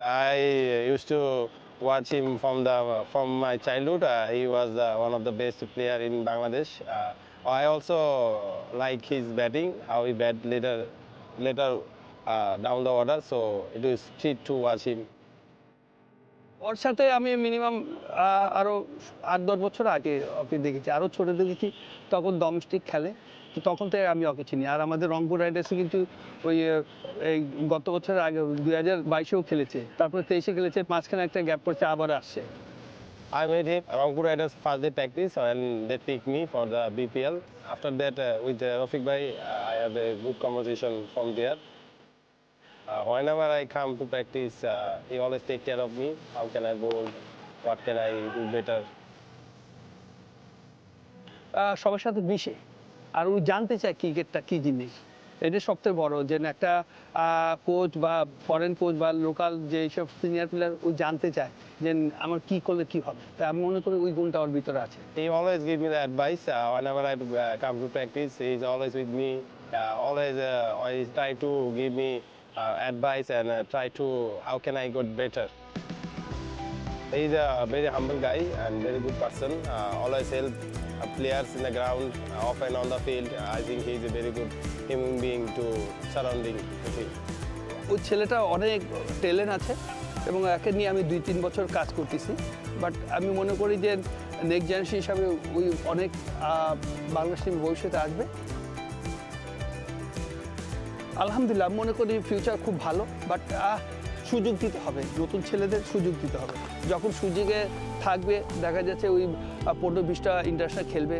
I used to watch him from my childhood. He was one of the best player in Bangladesh. I also like his batting, how he bat later down the order. So it was treat to watch him. ওর সাথে আমি minimum আরো ৮-১০ বছর আগে ওকে দেখেছি, আরো ছোট দেখেছি, তখন ডোমেস্টিক খেলে। তো তখন থেকে আমি ওকে চিনি। আর আমাদের রংপুর রাইডার্সে কিন্তু ওই এই গত বছরের আগে ২০২২-এও খেলেছে, তারপরে ২৩-এ খেলেছে, মাঝখানে একটা গ্যাপ পড়ছে, আবার আসছে। I made him Rangpur Riders first day practice and they picked me for the BPL. After that, with Rafiq Bhai, I have a good conversation from there. Whenever I come to practice, he always take care of me. How can I bowl? What can I do better? সবার সাথে মিশে, আর ও জানতে চায় ক্রিকেটটা কি জিনিস। এটা সবথেকে বড় যে একটা কোচ বা ফরেন কোচ বা লোকাল যে সব সিনিয়র প্লেয়ার ও জানতে চায় যে আমার কি করলে কি হবে। তা আমি মনে করি ওই গুণটা ওর ভিতরে আছে। He always give me the advice. Whenever I come to practice, he's always with me. Always try to give me advice and try to how can I get better. He's a very humble guy and very good person. Always help players in the ground, off and on the field. I think he's a very good human being to surrounding with him. ওই ছেলেটা অনেক talent আছে এবং একে নিয়ে আমি ২-৩ বছর কাজ করতেছি। বাট আমি মনে করি যে নেক্সট জেনারেশন হিসাবে ওই অনেক বাংলাদেশ টিম ভবিষ্যতে আসবে। আলহামদুলিল্লাহ, আমি মনে করি ফিউচার খুব ভালো, বাট সুযোগ দিতে হবে, নতুন ছেলেদের সুযোগ দিতে হবে। যখন সুযোগে থাকবে, দেখা যাচ্ছে ওই ১৫-২০টা ইন্টারন্যাশনাল খেলবে,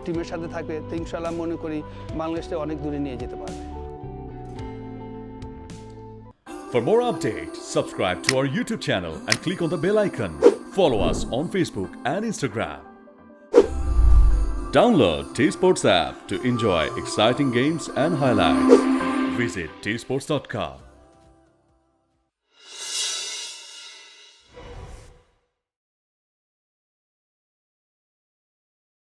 টিমের সাথে থাকবে, তো ইনশাআল্লাহ মনে করি বাংলাদেশকে অনেক দূরে নিয়ে যেতে পারবে। For more updates, subscribe to our YouTube channel and click on the bell icon. Follow us on Facebook and Instagram. Download T-Sports app to enjoy exciting games and highlights. Visit tsports.com.